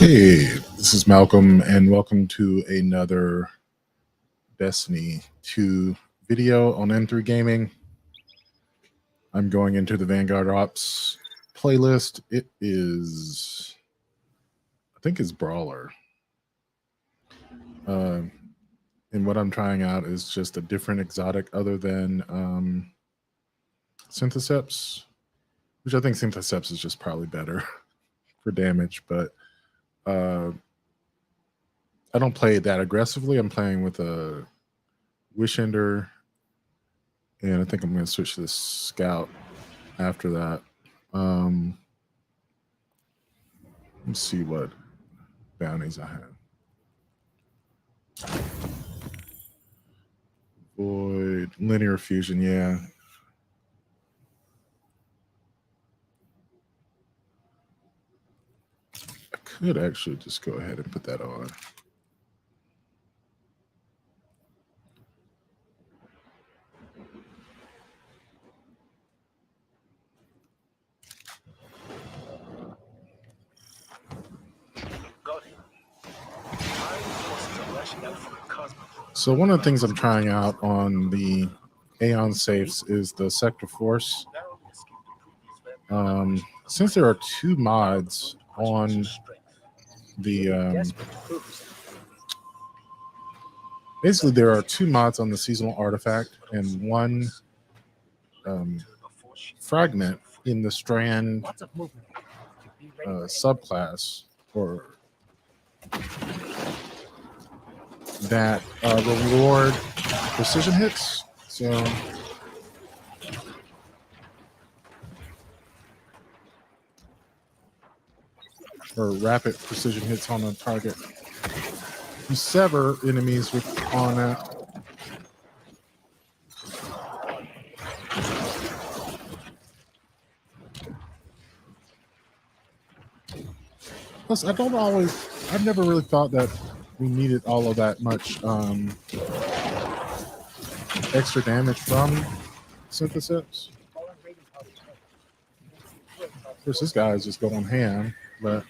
Hey, this is Malcolm, and welcome to another Destiny 2 video on M3 Gaming. I'm going into the Vanguard Ops playlist. It is, I think it's Brawler. And what I'm trying out is just a different exotic other than Syntheseps, which I think Syntheseps is just probably better for damage, but I don't play it that aggressively. I'm playing with a Wishender, and I think I'm going to switch to the Scout after that. Let's see what bounties I have. Void, linear fusion, yeah. I could actually just go ahead and put that on. So one of the things I'm trying out on the Aeon safes is the Sector Force. Since there are two mods on the basically there are two mods on the seasonal artifact and one fragment in the Strand subclass or that reward precision hits. So or rapid precision hits on a target. You sever enemies with on that. Plus, I've never really thought that we needed all of that much extra damage from Syntheseps. Of course, this guy is just going ham, but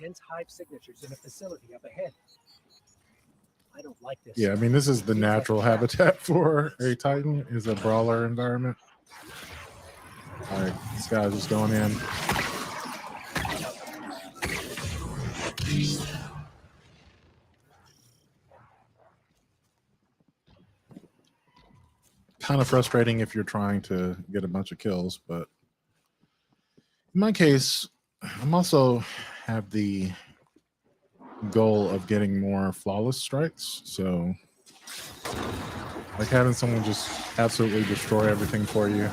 dense hive signatures in a facility up ahead. I don't like this. Yeah, I mean, this is the natural habitat for a Titan, is a brawler environment. All right, this guy's just going in. Kind of frustrating if you're trying to get a bunch of kills, but in my case, I'm also have the goal of getting more flawless strikes. So like having someone just absolutely destroy everything for you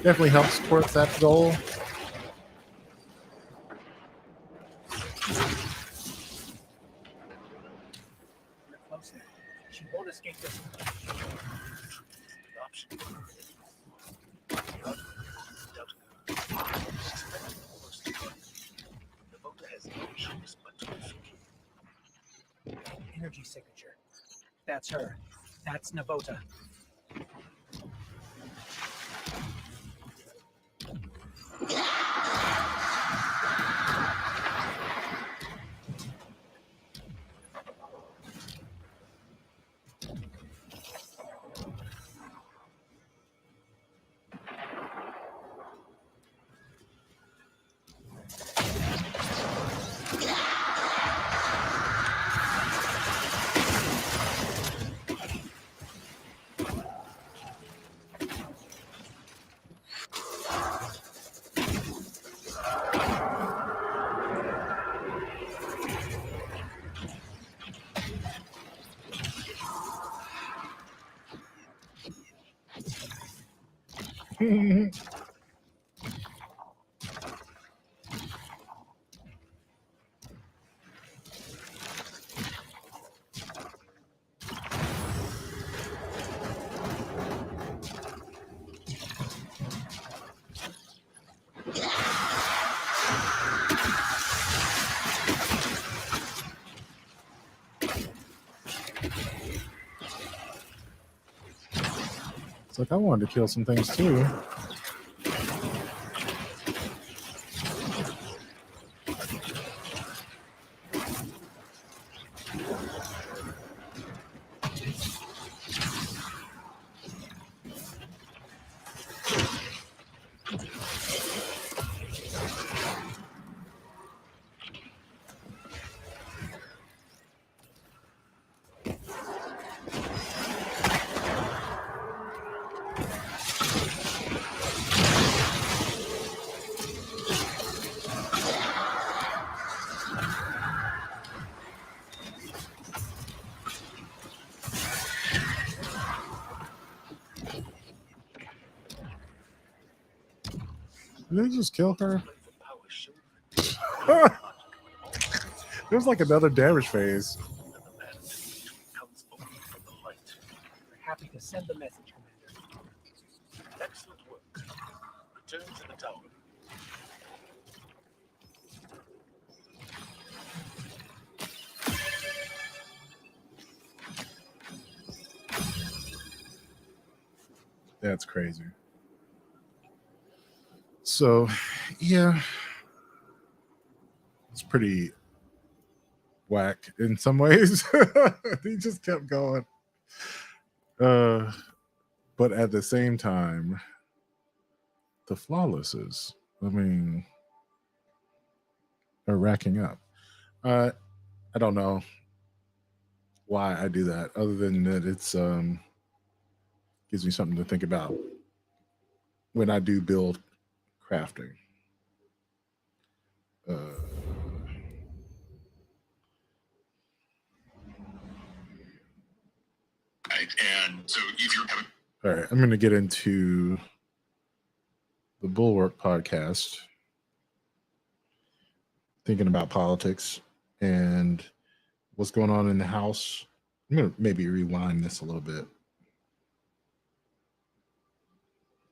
definitely helps towards that goal. She won't escape this. Energy signature. That's her. That's Navota. It's like I wanted to kill some things too. Did they just kill her? There's like another damage phase. Happy to send the message, Commander. Excellent work. Return to the tower. That's crazy. So, yeah, it's pretty whack in some ways. He just kept going. But at the same time, the flawlesses, I mean, are racking up. I don't know why I do that, other than that it's gives me something to think about when I do build crafting. And so if you're having... All right, I'm going to get into the Bulwark podcast, thinking about politics and what's going on in the House. I'm going to maybe rewind this a little bit.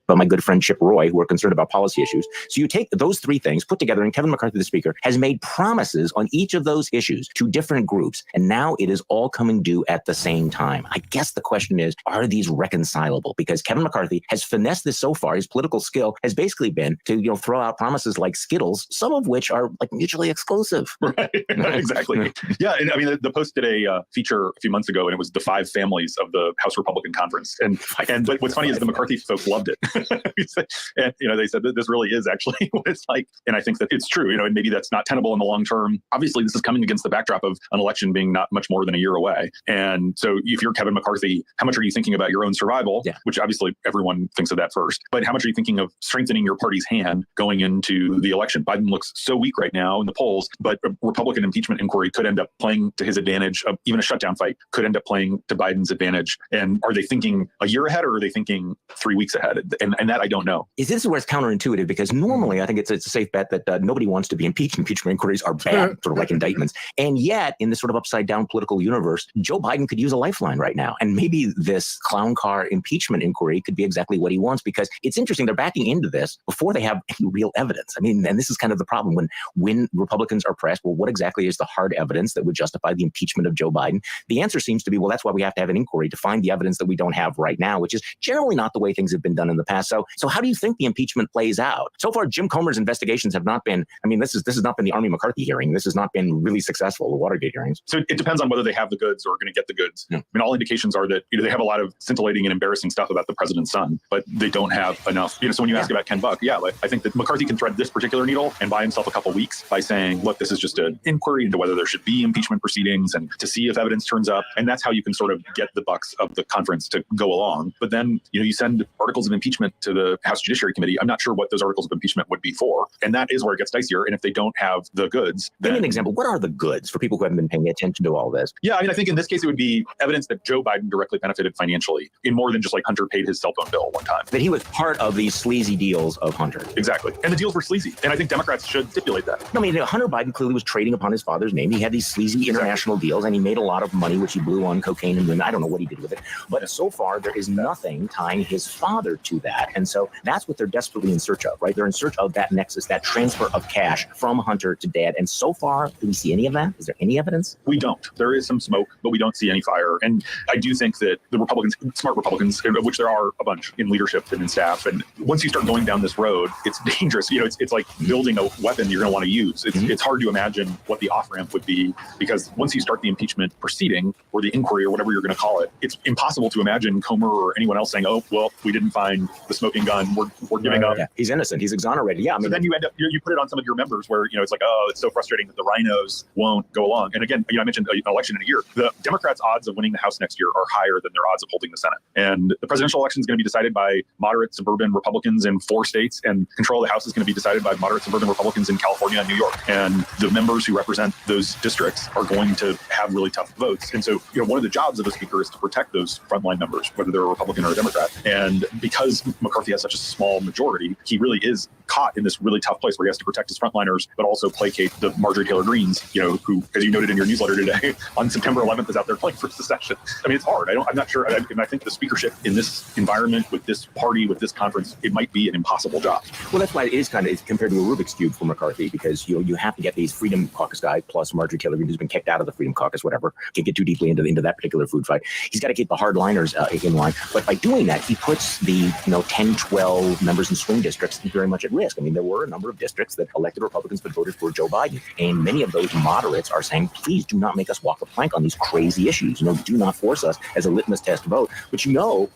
But my good friend Chip Roy, who are concerned about policy issues. So you take those three things put together, and Kevin McCarthy, the speaker, has made promises on each of those issues to different groups. And now it is all coming due at the same time. I guess the question is, are these reconcilable? Because Kevin McCarthy has finessed this so far. His political skill has basically been to, throw out promises like Skittles, some of which are like mutually exclusive. Right. Exactly. Yeah. And I mean, the Post did a feature a few months ago, and it was the 5 families of the House Republican Conference. But what's funny is the McCarthy folks loved it. And, they said that this really is actually what it's like. And I think that it's true, and maybe that's not tenable in the long term. Obviously, this is coming against the backdrop of an election being not much more than a year away. And so if you're Kevin McCarthy, how much are you thinking about your own survival? Yeah. Which obviously everyone thinks of that first. But how much are you thinking of strengthening your party's hand going into the election? Biden looks so weak right now in the polls, but a Republican impeachment inquiry could end up playing to his advantage. Even a shutdown fight could end up playing to Biden's advantage. And are they thinking a year ahead, or are they thinking 3 weeks ahead? And that I don't know. This is where it's counterintuitive, because normally I think it's a safe bet that nobody wants to be impeached. Impeachment inquiries are bad, sort of like indictments. And yet, in this sort of upside down political universe, Joe Biden could use a lifeline right now. And maybe this clown car impeachment inquiry could be exactly what he wants, because it's interesting. They're backing into this before they have any real evidence. I mean, and this is kind of the problem when Republicans are pressed. Well, what exactly is the hard evidence that would justify the impeachment of Joe Biden? The answer seems to be, well, that's why we have to have an inquiry to find the evidence that we don't have right now, which is generally not the way things have been done in the past. So how do you think the impeachment plays out? So far, Jim Comer's investigations have not been, this has not been the Army McCarthy hearing. This has not been really successful, the Watergate hearings. So it depends on whether they have the goods or are going to get the goods. Yeah. I mean, all indications are that they have a lot of scintillating and embarrassing stuff about the president's son, but they don't have enough. So when you ask about Ken Buck, I think that McCarthy can thread this particular needle and buy himself a couple weeks by saying, look, this is just an inquiry into whether there should be impeachment proceedings and to see if evidence turns up. And that's how you can sort of get the bucks of the conference to go along. But then, you send articles of impeachment impeachment to the House Judiciary Committee, I'm not sure what those articles of impeachment would be for. And that is where it gets dicier. And if they don't have the goods, Give me then an example. What are the goods for people who haven't been paying attention to all this? yeah, I mean, I think in this case, it would be evidence that Joe Biden directly benefited financially in more than just like Hunter paid his cell phone bill one time. That he was part of these sleazy deals of Hunter. Exactly. And the deals were sleazy. And I think Democrats should stipulate that. No, I mean, Hunter Biden clearly was trading upon his father's name. He had these sleazy international deals, and he made a lot of money, which he blew on cocaine and women. I don't know what he did with it. But so far, there is nothing tying his father to that. And so that's what they're desperately in search of, right? They're in search of that nexus, that transfer of cash from Hunter to dad. And so far, do we see any of that? Is there any evidence? We don't. There is some smoke, but we don't see any fire. And I do think that the Republicans, smart Republicans, of which there are a bunch in leadership and in staff, and once you start going down this road, it's dangerous. You know, it's like building a weapon you're going to want to use. It's hard to imagine what the off-ramp would be, because once you start the impeachment proceeding or the inquiry or whatever you're going to call it, it's impossible to imagine Comer or anyone else saying, oh, well, we didn't find the smoking gun. We're giving up. Yeah, he's innocent. He's exonerated. Yeah, I mean, So then you end up, you put it on some of your members where, you know, it's like, oh, it's so frustrating that the rhinos won't go along. And again, you know, I mentioned an election in a year. The Democrats' odds of winning the House next year are higher than their odds of holding the Senate. And the presidential election is going to be decided by moderate suburban Republicans in 4 states, and control of the House is going to be decided by moderate suburban Republicans in California and New York. And the members who represent those districts are going to have really tough votes. And so, you know, one of the jobs of the speaker is to protect those frontline members, whether they're a Republican or a Democrat. And because McCarthy has such a small majority, he really is caught in this really tough place where he has to protect his frontliners, but also placate the Marjorie Taylor Greens, you know, who, as you noted in your newsletter today, on September 11th is out there playing for secession. I mean, it's hard. I'm not sure. I think the speakership in this environment, with this party, with this conference, it might be an impossible job. well, that's why it is kind of compared to a Rubik's Cube for McCarthy, because you have to get these Freedom Caucus guy plus Marjorie Taylor Greene, who's been kicked out of the Freedom Caucus, whatever. Can't get too deeply into that particular food fight. He's got to keep the hardliners in line. But by doing that, he puts the 10, 12 members in swing districts very much at risk. I mean, there were a number of districts that elected Republicans but voted for Joe Biden. And many of those moderates are saying, please do not make us walk the plank on these crazy issues. Do not force us as a litmus test vote. But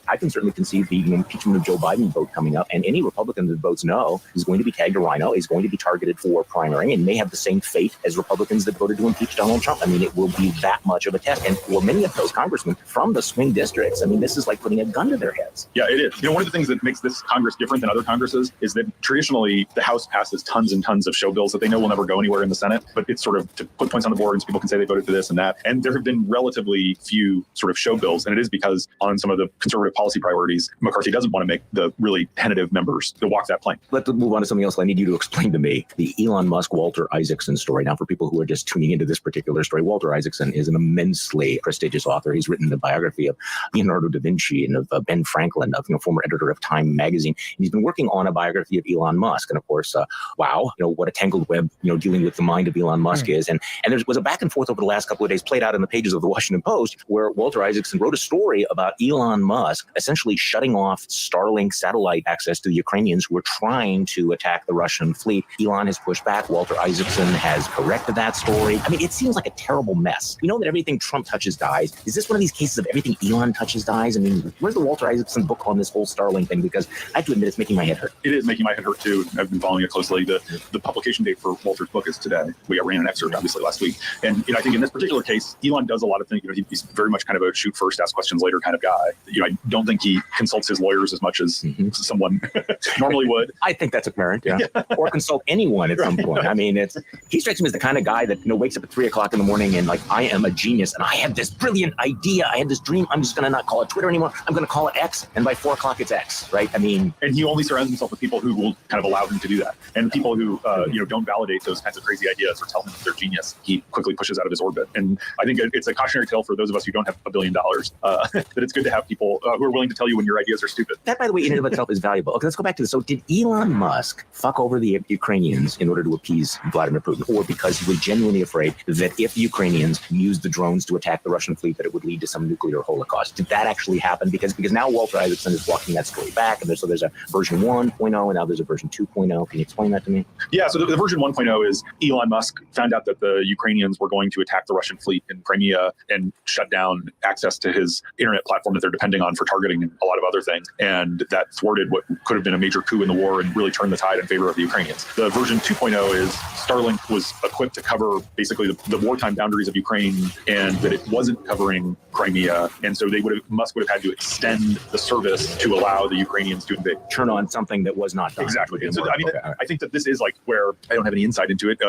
I can certainly conceive the impeachment of Joe Biden vote coming up. And any Republican that votes no is going to be tagged a rhino, is going to be targeted for primary, and may have the same fate as Republicans that voted to impeach Donald Trump. I mean, it will be that much of a test. And for many of those congressmen from the swing districts, I mean, this is like putting a gun to their heads. Yeah, it is. One of the things that makes this Congress different than other Congresses is that traditionally the House passes tons and tons of show bills that they know will never go anywhere in the Senate, but it's sort of to put points on the board, and so people can say they voted for this and that. And there have been relatively few sort of show bills, and it is because on some of the conservative policy priorities, McCarthy doesn't want to make the really tentative members to walk that plank. Let's move on to something else. I need you to explain to me the Elon Musk, Walter Isaacson story. Now, for people who are just tuning into this particular story, Walter Isaacson is an immensely prestigious author. He's written the biography of Leonardo da Vinci and of Ben Franklin, of former editor of Time magazine. And he's been working on a biography of Elon Musk. And of course, wow, what a tangled web, dealing with the mind of Elon Musk is. And there was a back and forth over the last couple of days played out in the pages of the Washington Post, where Walter Isaacson wrote a story about Elon Musk essentially shutting off Starlink satellite access to the Ukrainians who were trying to attack the Russian fleet. Elon has pushed back. Walter Isaacson has corrected that story. I mean, it seems like a terrible mess. We know that everything Trump touches dies. Is this one of these cases of everything Elon touches dies? I mean, where's the Walter Isaacson book on this whole Starlink thing? Because I have to admit, it's making my head hurt. It is making my head hurt too. I've been following it closely. The publication date for Walter's book is today. We ran an excerpt obviously last week. And I think in this particular case, Elon does a lot of things. He's very much kind of a shoot first, ask questions later kind of guy. I don't think he consults his lawyers as much as someone normally would. I think that's apparent, yeah. Or consult anyone at some point. I mean, he strikes me as the kind of guy that wakes up at 3 o'clock in the morning and like, I am a genius and I have this brilliant idea. I had this dream. I'm just going to not call it Twitter anymore. I'm going to call it X. And by 4 o'clock, it's X, right? I mean, and he only surrounds himself with people who will kind of allow him to do that. And people who, don't validate those kinds of crazy ideas or tell him that they're genius, he quickly pushes out of his orbit. And I think it's a cautionary tale for those of us who don't have $1 billion, that it's good to have people who are willing to tell you when your ideas are stupid. That, by the way, in and of itself is valuable. Okay, let's go back to this. So did Elon Musk fuck over the Ukrainians in order to appease Vladimir Putin, or because he was genuinely afraid that if the Ukrainians used the drones to attack the Russian fleet, that it would lead to some nuclear holocaust? Did that actually happen? Because now Walter Isaacson is walking that story back, and there's a version 1.0, and now there's a version 2.0. Can you explain that to me? Yeah, so the version 1.0 is Elon Musk found out that the Ukrainians were going to attack the Russian fleet in Crimea and shut down access to his internet platform that they're depending on for targeting and a lot of other things. And that thwarted what could have been a major coup in the war and really turned the tide in favor of the Ukrainians. The version 2.0 is Starlink was equipped to cover basically the wartime boundaries of Ukraine, and that it wasn't covering Crimea. And so Musk would have had to extend the service to allow the the Ukrainians to invade. Turn on something that was not done. Exactly. And so, Okay, I mean, all right. I think that this is like where I don't have any insight into it,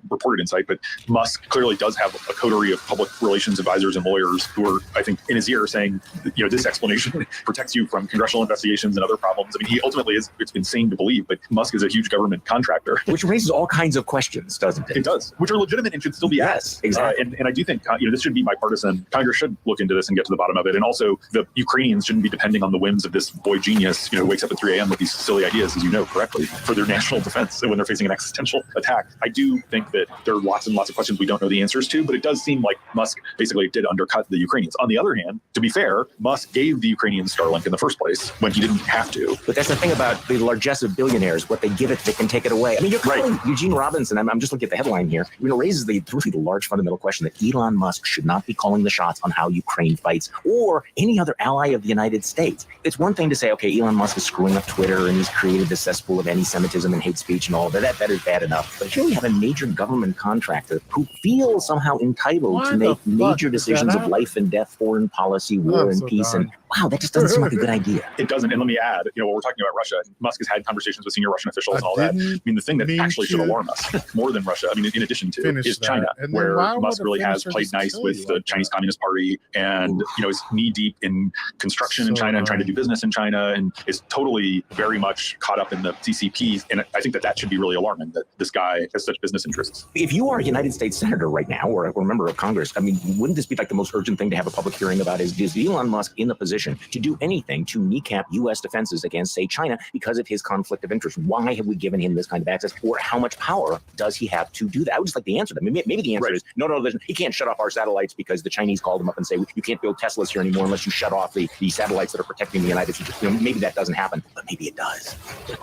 reported insight, but Musk clearly does have a coterie of public relations advisors and lawyers who are, I think, in his ear saying, this explanation protects you from congressional investigations and other problems. I mean, he ultimately is, it's insane to believe, but Musk is a huge government contractor. Which raises all kinds of questions, doesn't it? It does, which are legitimate and should still be asked. Exactly. And I do think, this should be bipartisan. Congress should look into this and get to the bottom of it. And also the Ukrainians shouldn't be depending on the whims of this boy genius, who wakes up at 3 a.m. with these silly ideas, as you know correctly, for their national defense when they're facing an existential attack. I do think that there are lots and lots of questions we don't know the answers to, but it does seem like Musk basically did undercut the Ukrainians. On the other hand, to be fair, Musk gave the Ukrainians Starlink in the first place when he didn't have to. But that's the thing about the largesse of billionaires. What they give it, they can take it away. I mean, you're calling Eugene Robinson, I'm just looking at the headline here, raises the really large fundamental question that Elon Musk should not be calling the shots on how Ukraine fights or any other ally of the United States. It's one thing to say, okay, Elon Musk is screwing up Twitter and he's created this cesspool of anti-Semitism and hate speech and all of that. That is bad enough. But here we have a major government contractor who feels somehow entitled to make major decisions of life and death, foreign policy, war and peace. And wow, that just doesn't seem like a good idea. It doesn't. And let me add, when we're talking about Russia, Musk has had conversations with senior Russian officials and all that. I mean, the thing that actually should alarm us more than Russia, in addition to, is China, where Musk really has played nice with the Chinese Communist Party and, is knee deep in construction in China and trying to do business in China and is totally very much caught up in the CCP. And I think that should be really alarming that this guy has such business interests. If you are a United States senator right now or a member of Congress, wouldn't this be like the most urgent thing to have a public hearing about? Is Elon Musk in the position to do anything to kneecap U.S. defenses against, say, China because of his conflict of interest? Why have we given him this kind of access? Or how much power does he have to do that? I would just like the answer to that. Maybe the answer is no, he can't shut off our satellites because the Chinese called him up and say, you can't build Teslas here anymore unless you shut off the satellites that are protecting the United States. Maybe that doesn't happen, but maybe it does.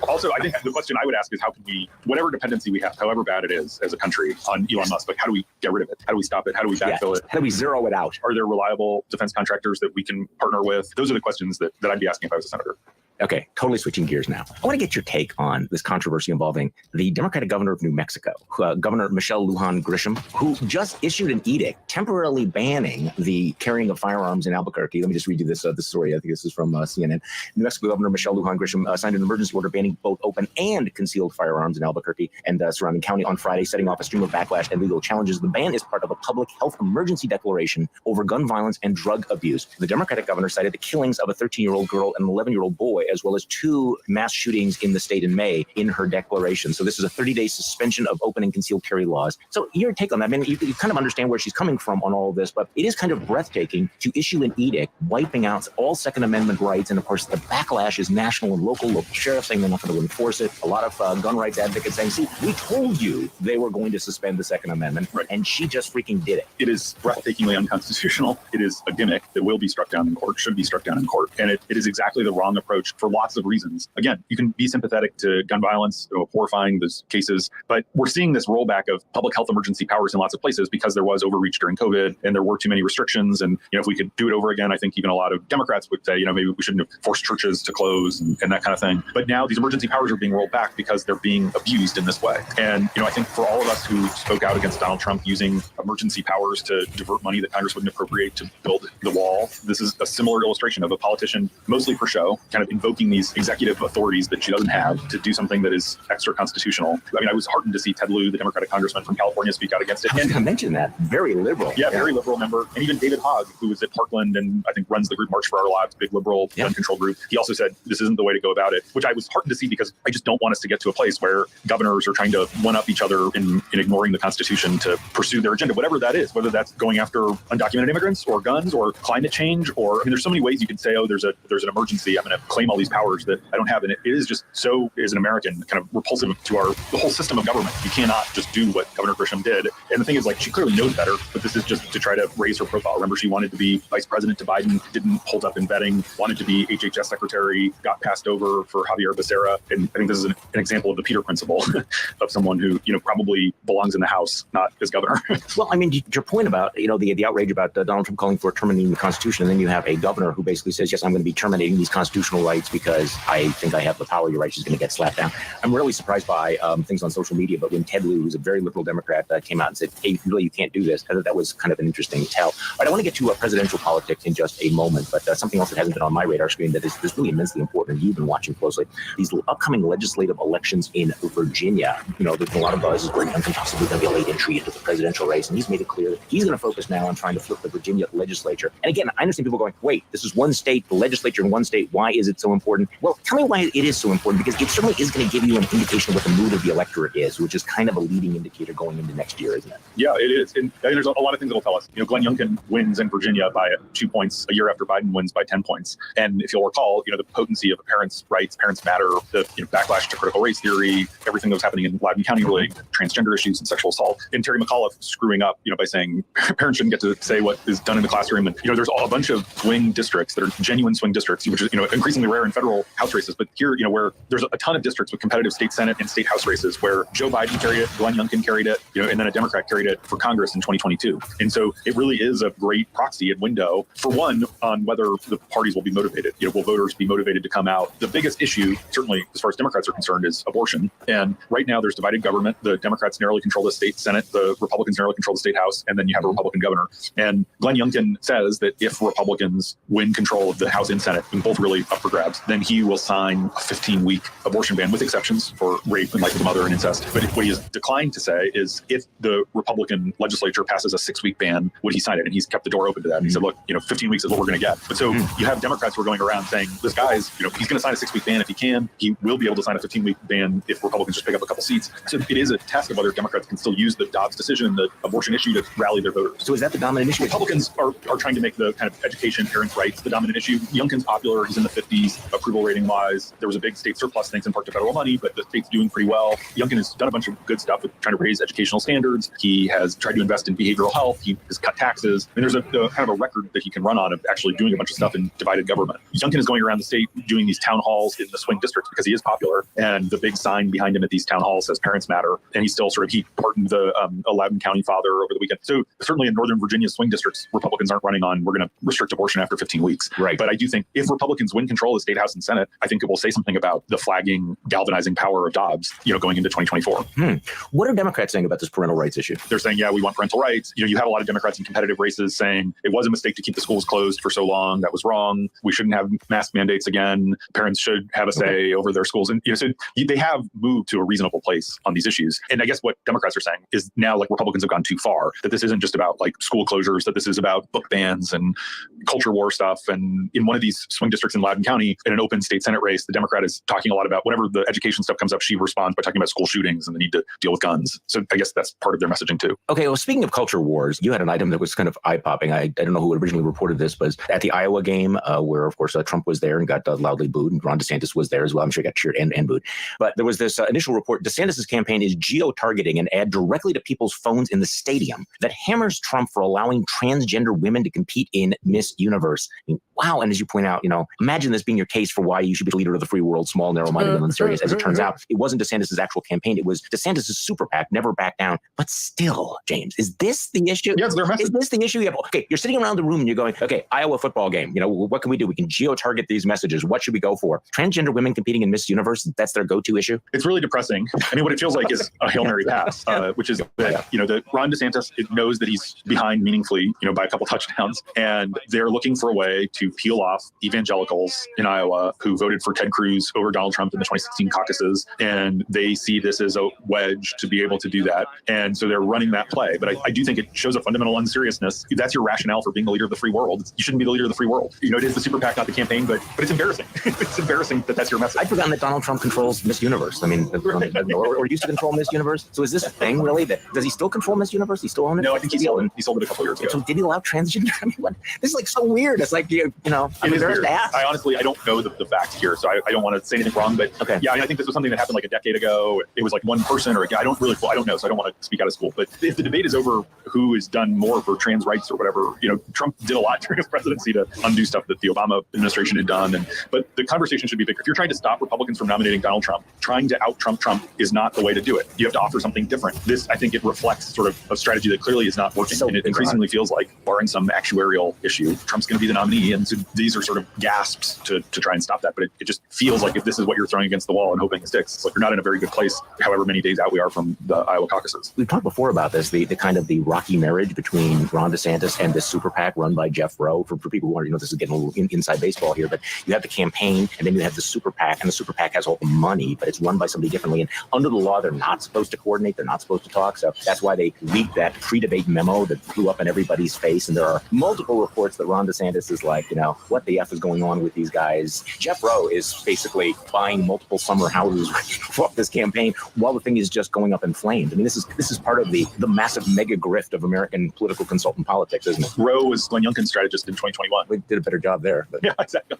Also, I think the question I would ask is how can we, whatever dependency we have, however bad it is as a country on Elon Musk, how do we get rid of it? How do we stop it? How do we backfill it? How do we zero it out? Are there reliable defense contractors that we can partner with? Those are the questions that I'd be asking if I was a senator. Okay, totally switching gears now. I want to get your take on this controversy involving the Democratic governor of New Mexico, Governor Michelle Lujan Grisham, who just issued an edict temporarily banning the carrying of firearms in Albuquerque. Let me just read you this story. I think this is from CNN. New Mexico Governor Michelle Lujan Grisham signed an emergency order banning both open and concealed firearms in Albuquerque and surrounding county on Friday, setting off a stream of backlash and legal challenges. The ban is part of a public health emergency declaration over gun violence and drug abuse. The Democratic governor cited the killings of a 13-year-old girl and an 11-year-old boy, as well as 2 mass shootings in the state in May in her declaration. So this is a 30-day suspension of open and concealed carry laws. So your take on that, you kind of understand where she's coming from on all of this, but it is kind of breathtaking to issue an edict wiping out all Second Amendment rights. And of course, the backlash is national and local sheriffs saying they're not going to enforce it. A lot of gun rights advocates saying, see, we told you they were going to suspend the Second Amendment, and she just freaking did it. It is breathtakingly unconstitutional. It is a gimmick that will be struck down in court, should be struck down in court. And it is exactly the wrong approach for lots of reasons. Again, you can be sympathetic to gun violence, horrifying those cases, but we're seeing this rollback of public health emergency powers in lots of places because there was overreach during COVID and there were too many restrictions. And if we could do it over again, I think even a lot of Democrats would say, maybe we shouldn't have forced churches to close and that kind of thing. But now these emergency powers are being rolled back because they're being abused in this way. And I think for all of us who spoke out against Donald Trump using emergency powers to divert money that Congress wouldn't appropriate to build the wall, this is a similar illustration of a politician, mostly for show, kind of invoking these executive authorities that she doesn't have to do something that is extra constitutional. I was heartened to see Ted Lieu, the Democratic congressman from California, speak out against it. I was going to mention that. Very liberal. Yeah, very liberal member. And even David Hogg, who was at Parkland and I think runs the group March for Our Lives, big liberal gun control group. He also said this isn't the way to go about it, which I was heartened to see because I just don't want us to get to a place where governors are trying to one-up each other in ignoring the Constitution to pursue their agenda, whatever that is, whether that's going after undocumented immigrants or guns or climate change or there's so many ways you can say, oh, there's an emergency. I'm going to claim all these powers that I don't have. And it is just so, as an American, kind of repulsive to the whole system of government. You cannot just do what Governor Grisham did. And the thing is, she clearly knows better, but this is just to try to raise her profile. Remember, she wanted to be vice president to Biden, didn't hold up in vetting, wanted to be HHS secretary, got passed over for Javier Becerra. And I think this is an example of the Peter principle of someone who, probably belongs in the House, not as governor. Well, your point about, the outrage about Donald Trump calling for terminating the Constitution, and then you have a governor who basically says, yes, I'm going to be terminating these constitutional rights it's because I think I have the power, you're right, she's going to get slapped down. I'm really surprised by things on social media, but when Ted Lieu, who's a very liberal Democrat, came out and said, hey, really, you can't do this, I thought that was kind of an interesting tell. All right, I want to get to presidential politics in just a moment, but something else that hasn't been on my radar screen that is really immensely important, and you've been watching closely, these upcoming legislative elections in Virginia. You know, there's a lot of buzz, Glenn Youngkin possibly going to be a late entry into the presidential race, and he's made it clear that he's going to focus now on trying to flip the Virginia legislature. And again, I understand people going, wait, this is one state, the legislature in one state, why is it so important? Well, tell me why it is so important, because it certainly is going to give you an indication of what the mood of the electorate is, which is kind of a leading indicator going into next year, isn't it? Yeah, it is. And there's a lot of things that will tell us. You know, Glenn Youngkin wins in Virginia by 2 points a year after Biden wins by 10 points. And if you'll recall, you know, the potency of parents' rights, parents matter, the backlash to critical race theory, everything that was happening in Loudoun County relating to transgender issues and sexual assault, and Terry McAuliffe screwing up, by saying parents shouldn't get to say what is done in the classroom. And, there's a bunch of swing districts that are genuine swing districts, which is, increasingly rare in federal House races. But here, where there's a ton of districts with competitive state Senate and state House races where Joe Biden carried it, Glenn Youngkin carried it, and then a Democrat carried it for Congress in 2022. And so it really is a great proxy and window, for one, on whether the parties will be motivated. Will voters be motivated to come out? The biggest issue, certainly as far as Democrats are concerned, is abortion. And right now there's divided government. The Democrats narrowly control the state Senate, the Republicans narrowly control the state House, and then you have a Republican governor. And Glenn Youngkin says that if Republicans win control of the House and Senate, and both really up for grabs, then he will sign a 15-week abortion ban with exceptions for rape and life of the mother and incest. But what he has declined to say is if the Republican legislature passes a 6-week ban, would he sign it? And he's kept the door open to that. And he said, look, 15 weeks is what we're going to get. But so you have Democrats who are going around saying, this guy's, he's going to sign a 6-week ban if he can. He will be able to sign a 15-week ban if Republicans just pick up a couple seats. So it is a test of whether Democrats can still use the Dobbs decision, the abortion issue, to rally their voters. So is that the dominant issue? Republicans are trying to make the kind of education, parents' rights the dominant issue. Youngkin's popular. He's in the 50s, approval rating wise. There was a big state surplus, thanks in part to federal money, but the state's doing pretty well. Youngkin has done a bunch of good stuff with trying to raise educational standards. He has tried to invest in behavioral health. He has cut taxes. I mean, there's a kind of a record that he can run on of actually doing a bunch of stuff in divided government. Youngkin is going around the state doing these town halls in the swing districts because he is popular. And the big sign behind him at these town halls says parents matter. And he still he pardoned the Loudoun County father over the weekend. So certainly in Northern Virginia swing districts, Republicans aren't running on, we're going to restrict abortion after 15 weeks. Right. But I do think if Republicans win control of the state House and Senate, I think it will say something about the flagging, galvanizing power of Dobbs, going into 2024. What are Democrats saying about this parental rights issue? They're saying, yeah, we want parental rights. You have a lot of Democrats in competitive races saying it was a mistake to keep the schools closed for so long. That was wrong. We shouldn't have mask mandates again. Parents should have a say over their schools. And so they have moved to a reasonable place on these issues. And I guess what Democrats are saying is now Republicans have gone too far, that this isn't just about school closures, that this is about book bans and culture war stuff. And in one of these swing districts in Loudoun County, in an open state Senate race, the Democrat is talking a lot about whenever the education stuff comes up, she responds by talking about school shootings and the need to deal with guns. So I guess that's part of their messaging too. Okay, well, speaking of culture wars, you had an item that was kind of eye-popping. I don't know who originally reported this, but at the Iowa game, where, of course, Trump was there and got loudly booed, and Ron DeSantis was there as well. I'm sure he got cheered and booed. But there was this initial report. DeSantis' campaign is geo-targeting an ad directly to people's phones in the stadium that hammers Trump for allowing transgender women to compete in Miss Universe. I mean, wow. And as you point out, imagine this being your case for why you should be the leader of the free world, small, narrow-minded, and unserious. As it turns out, it wasn't DeSantis' actual campaign. It was DeSantis' super PAC, Never Back Down. But still, James, is this the issue? Yes, their message. Is this the issue? Okay, you're sitting around the room and you're going, okay, Iowa football game. What can we do? We can geo-target these messages. What should we go for? Transgender women competing in Miss Universe, that's their go-to issue? It's really depressing. I mean, what it feels like is a Hail Mary pass, which is that, that Ron DeSantis knows that he's behind meaningfully, by a couple touchdowns. And they're looking for a way to peel off evangelicals in Iowa who voted for Ted Cruz over Donald Trump in the 2016 caucuses. And they see this as a wedge to be able to do that. And so they're running that play. But I do think it shows a fundamental unseriousness. If that's your rationale for being the leader of the free world, you shouldn't be the leader of the free world. It is the super PAC, not the campaign, but it's embarrassing. It's embarrassing that that's your message. I'd forgotten that Donald Trump controls Miss Universe. I mean, or used to control Miss Universe. So is this a thing, really? Does he still control Miss Universe? He still own it? No, I think he sold it a couple years ago. So did he allow transgender? I mean, what? This is so weird. It's like, it is weird. I honestly, I don't know the facts here, so I don't want to say anything wrong, but okay. Yeah, I think this was something that happened a decade ago. It was one person or a guy. I don't know, so I don't want to speak out of school. But if the debate is over who has done more for trans rights or whatever, Trump did a lot during his presidency to undo stuff that the Obama administration had done. But the conversation should be bigger. If you're trying to stop Republicans from nominating Donald Trump, trying to out-Trump Trump is not the way to do it. You have to offer something different. This, I think it reflects sort of a strategy that clearly is not working. And it increasingly feels like, barring some actuarial issue, Trump's going to be the nominee. And so these are sort of gasps to to try and stop that. But it just feels like if this is what you're throwing against the wall and hoping it sticks, it's like you're not in a very good place, however many days out we are from the Iowa caucuses. We've talked before about this, the kind of the rocky marriage between Ron DeSantis and this super PAC run by Jeff Rowe. For people who want to, this is getting a little inside baseball here, but you have the campaign and then you have the super PAC, and the super PAC has all the money, but it's run by somebody differently. And under the law, they're not supposed to coordinate. They're not supposed to talk. So that's why they leaked that pre-debate memo that flew up in everybody's face. And there are multiple reports that Ron DeSantis is like, what the F is going on with these guys? Jeff Rowe is basically buying multiple summer houses for this campaign while the thing is just going up in flames. I mean, this is part of the massive mega grift of American political consultant politics, isn't it? Rowe was Glenn Youngkin's strategist in 2021. We did a better job there. But. Yeah, exactly.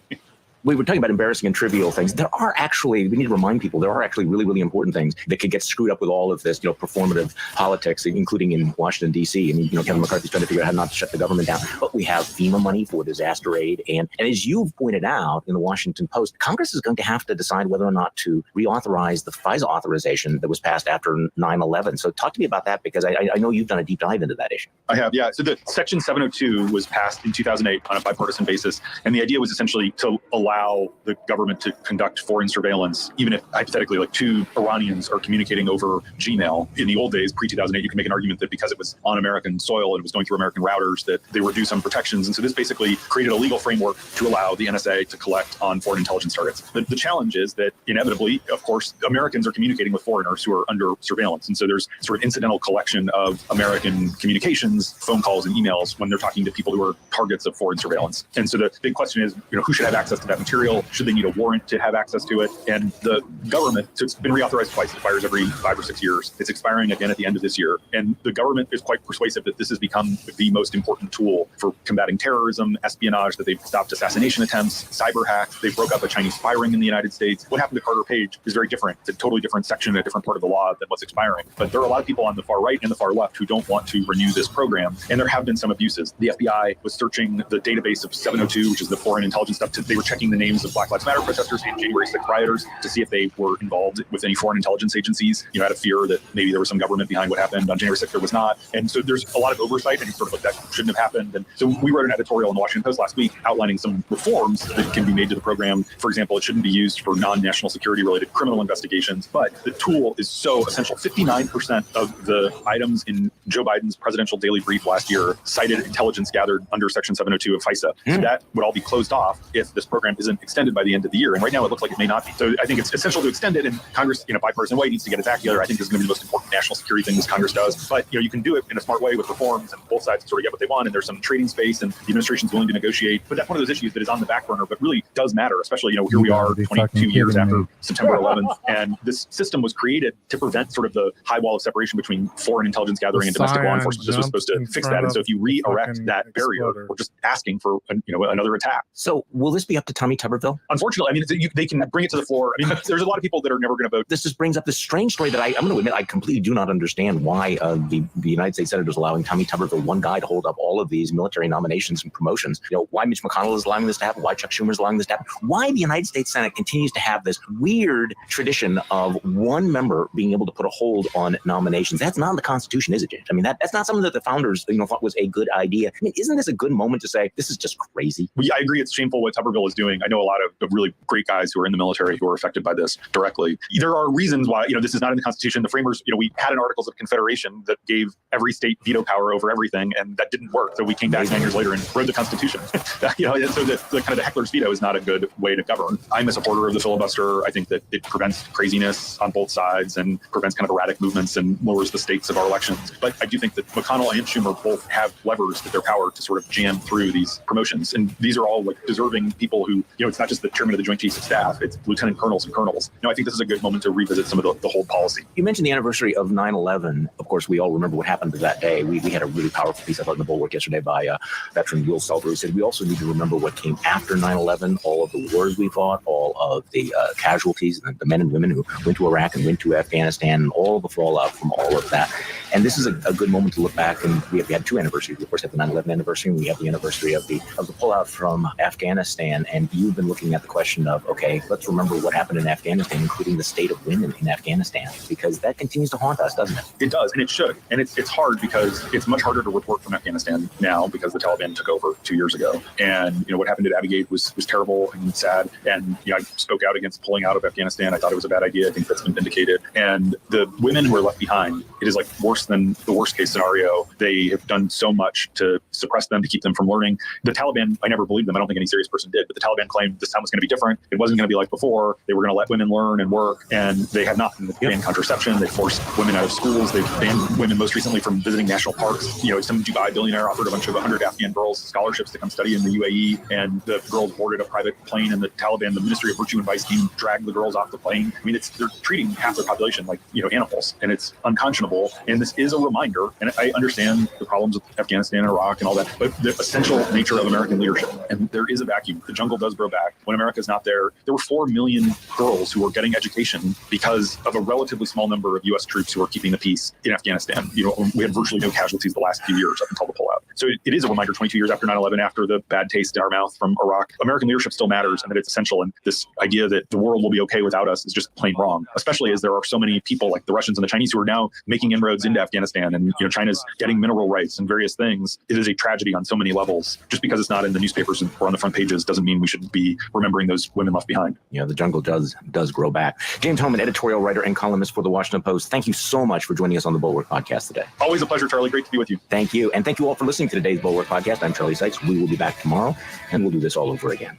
We were talking about embarrassing and trivial things. There are actually, we need to remind people, there are actually really, really important things that could get screwed up with all of this, performative politics, including in Washington, D.C. And, Kevin McCarthy's trying to figure out how not to shut the government down. But we have FEMA money for disaster aid. And as you've pointed out in the Washington Post, Congress is going to have to decide whether or not to reauthorize the FISA authorization that was passed after 9/11. So talk to me about that, because I know you've done a deep dive into that issue. I have, yeah. So the Section 702 was passed in 2008 on a bipartisan basis. And the idea was essentially to allow the government to conduct foreign surveillance, even if hypothetically like two Iranians are communicating over Gmail. In the old days, pre-2008, you can make an argument that because it was on American soil and it was going through American routers, that they were due some protections. And so this basically created a legal framework to allow the NSA to collect on foreign intelligence targets. The challenge is that inevitably, of course, Americans are communicating with foreigners who are under surveillance. And so there's sort of incidental collection of American communications, phone calls and emails when they're talking to people who are targets of foreign surveillance. And so the big question is, who should have access to that material? Should they need a warrant to have access to it? And the government, so it's been reauthorized twice. It expires every 5 or 6 years. It's expiring again at the end of this year. And the government is quite persuasive that this has become the most important tool for combating terrorism, espionage, that they've stopped assassination attempts, cyber hacks. They broke up a Chinese spy ring in the United States. What happened to Carter Page is very different. It's a totally different section, a different part of the law than what's expiring. But there are a lot of people on the far right and the far left who don't want to renew this program. And there have been some abuses. The FBI was searching the database of 702, which is the foreign intelligence stuff. They were checking the names of Black Lives Matter protesters and January 6th rioters to see if they were involved with any foreign intelligence agencies, out of fear that maybe there was some government behind what happened on January 6th. There was not. And so there's a lot of oversight, and sort of like that shouldn't have happened. And so we wrote an editorial in the Washington Post last week outlining some reforms that can be made to the program. For example, it shouldn't be used for non-national security related criminal investigations, but the tool is so essential. 59% of the items in Joe Biden's presidential daily brief last year cited intelligence gathered under Section 702 of FISA. So that would all be closed off if this program isn't extended by the end of the year. And right now it looks like it may not be. So I think it's essential to extend it, and Congress, in a bipartisan way, needs to get its act together. I think this is going to be the most important national security thing this Congress does. But you can do it in a smart way with reforms, and both sides sort of get what they want, and there's some trading space, and the administration's willing to negotiate. But that's one of those issues that is on the back burner, but really does matter, especially, here we are 22 years after September 11th, and this system was created to prevent sort of the high wall of separation between foreign intelligence gathering and domestic law enforcement. This was supposed to fix that. And so if you re-erect that barrier, we're just asking for another attack. So will this be up to Tommy Tuberville? Unfortunately, they can bring it to the floor. There's a lot of people that are never going to vote. This just brings up this strange story that I'm going to admit I completely do not understand why the United States Senate is allowing Tommy Tuberville, one guy, to hold up all of these military nominations and promotions. Why Mitch McConnell is allowing this to happen, why Chuck Schumer is allowing this to happen, why the United States Senate continues to have this weird tradition of one member being able to put a hold on nominations. That's not in the Constitution, is it, James? That's not something that the founders thought was a good idea. Isn't this a good moment to say this is just crazy? Well, I agree. It's shameful what Tuberville is doing. I know a lot of really great guys who are in the military who are affected by this directly. There are reasons why this is not in the Constitution. The framers, we had an Articles of Confederation that gave every state veto power over everything, and that didn't work. So we came back 9 years later and wrote the Constitution. So the kind of the heckler's veto is not a good way to govern. I'm a supporter of the filibuster. I think that it prevents craziness on both sides and prevents kind of erratic movements and lowers the stakes of our elections. But I do think that McConnell and Schumer both have levers at their power to sort of jam through these promotions. And these are all deserving people who, it's not just the chairman of the Joint Chiefs of Staff, it's lieutenant colonels and colonels. I think this is a good moment to revisit some of the whole policy. You mentioned the anniversary of 9/11. Of course, we all remember what happened that day. We had a really powerful piece, I thought, in the Bulwark yesterday by veteran Will Selber, who said we also need to remember what came after 9/11, all of the wars we fought, all of the casualties, the men and women who went to Iraq and went to Afghanistan, and all the fallout from all of that. And this is a good moment to look back. And we had two anniversaries. We, of course, have the 9/11 anniversary, and we have the anniversary of the pullout from Afghanistan. And you've been looking at the question of, okay, let's remember what happened in Afghanistan, including the state of women in Afghanistan, because that continues to haunt us, doesn't it? It does, and it should. And it's hard because it's much harder to report from Afghanistan now because the Taliban took over 2 years ago. And what happened at Abu Ghraib was terrible and sad. And I spoke out against pulling out of Afghanistan. I thought it was a bad idea. I think that's been vindicated. And the women who are left behind, it is like worse than the worst case scenario. They have done so much to suppress them, to keep them from learning. The Taliban, I never believed them. I don't think any serious person did. But the Taliban claimed this time was going to be different. It wasn't going to be like before. They were going to let women learn and work, and they have not. They banned contraception. They forced women out of schools. They've banned women most recently from visiting national parks. Some Dubai billionaire offered a bunch of 100 Afghan girls scholarships to come study in the UAE, and the girls boarded a private plane, and the Taliban, the Ministry of Virtue and Vice team, dragged the girls off the plane. I mean, they're treating half their population like animals, and it's unconscionable. And this is a reminder. And I understand the problems with Afghanistan and Iraq and all that, but the essential nature of American leadership, and there is a vacuum. The jungle does grow back. When America's not there, there were 4 million girls who were getting education because of a relatively small number of U.S. troops who were keeping the peace in Afghanistan. We had virtually no casualties the last few years up until the pullout. So it is a reminder 22 years after 9/11, after the bad taste in our mouth from Iraq, American leadership still matters and that it's essential. And this idea that the world will be okay without us is just plain wrong, especially as there are so many people like the Russians and the Chinese who are now making inroads into Afghanistan. And, China's getting mineral rights and various things. It is a tragedy on so many levels. Just because it's not in the newspapers or on the front pages doesn't mean we should be remembering those women left behind. The jungle does grow back. James Hohmann, editorial writer and columnist for the Washington Post. Thank you so much for joining us on the Bulwark Podcast today. Always a pleasure, Charlie. Great to be with you. Thank you. And thank you all for listening to today's Bulwark Podcast. I'm Charlie Sykes. We will be back tomorrow, and we'll do this all over again.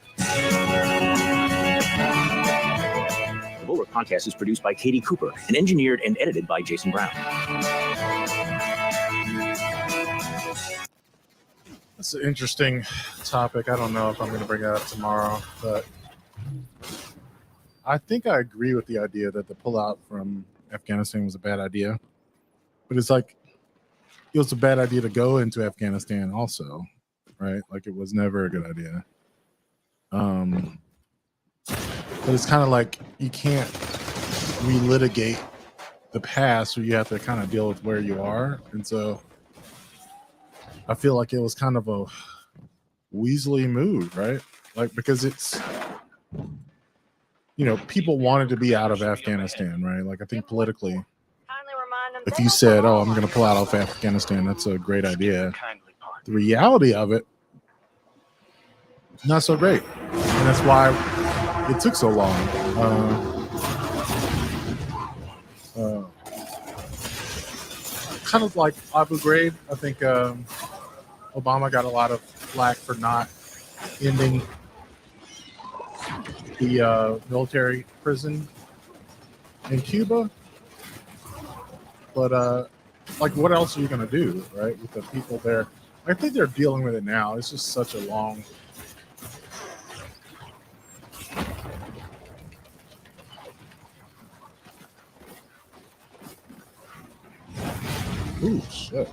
The Bulwark Podcast is produced by Katie Cooper and engineered and edited by Jason Brown. That's an interesting topic. I don't know if I'm going to bring it up tomorrow, but I think I agree with the idea that the pullout from Afghanistan was a bad idea. But it's like it was a bad idea to go into Afghanistan also, right? Like it was never a good idea. But it's kind of like you can't relitigate the past, so you have to kind of deal with where you are. And so I feel like it was kind of a weaselly move, right? Like, because it's, people wanted to be out of Afghanistan, right? Like, I think politically, if you said, oh, I'm going to pull out of Afghanistan, that's a great idea. The reality of it, not so great. And that's why it took so long. Kind of like Abu Ghraib, I think Obama got a lot of flack for not ending the military prison in Cuba. But what else are you going to do, right, with the people there? I think they're dealing with it now. It's just such a long. Ooh, shit.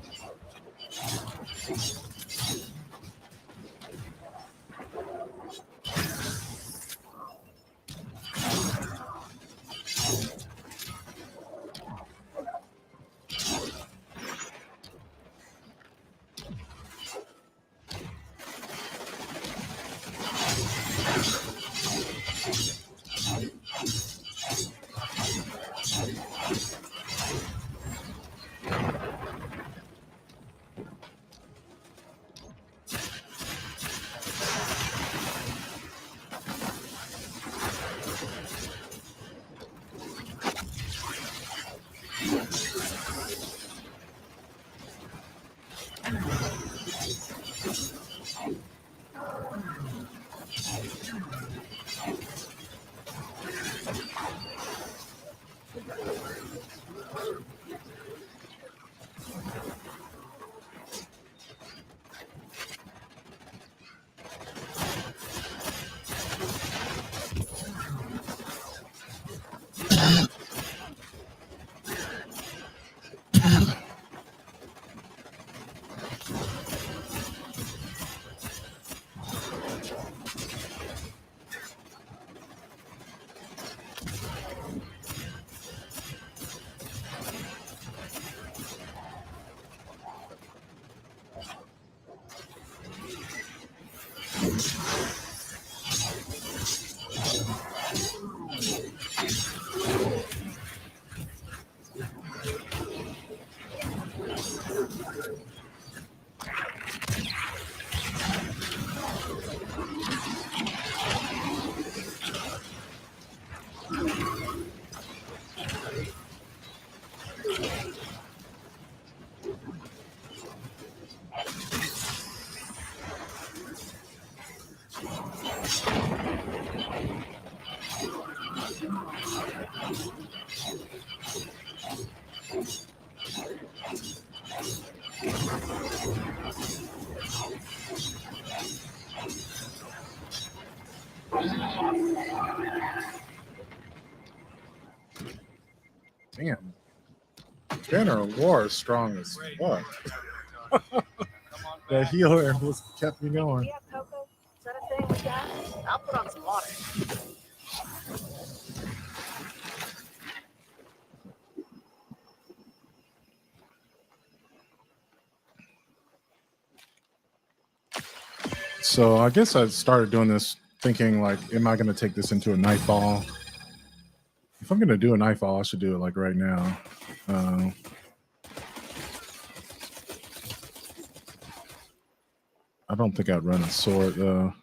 Damn. Banner of War is strong as fuck. The healer was kept me going. We have cocoa? Is that a thing with that? I'll put on some water. So I guess I started doing this thinking like, am I going to take this into a nightfall? If I'm going to do a nightfall, I should do it like right now. I don't think I'd run a sword though.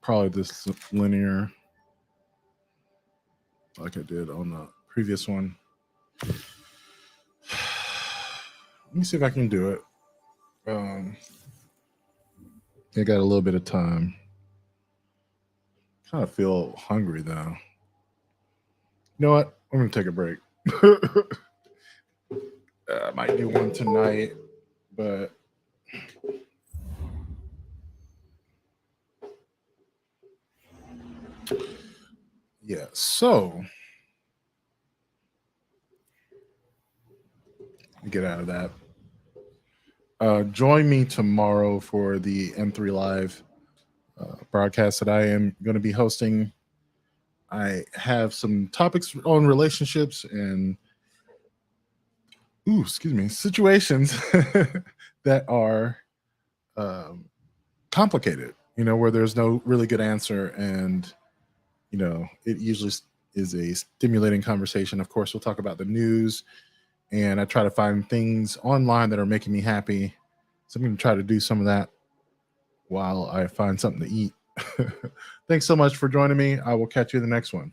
Probably this linear like I did on the previous one. Let me see if I can do it. I got a little bit of time. Kind of feel hungry though. You know what? I'm gonna take a break. I might do one tonight, but yeah. So get out of that. Join me tomorrow for the M3 Live broadcast that I am going to be hosting. I have some topics on relationships and situations that are complicated, where there's no really good answer. And, it usually is a stimulating conversation. Of course, we'll talk about the news, and I try to find things online that are making me happy. So I'm going to try to do some of that while I find something to eat. Thanks so much for joining me. I will catch you in the next one.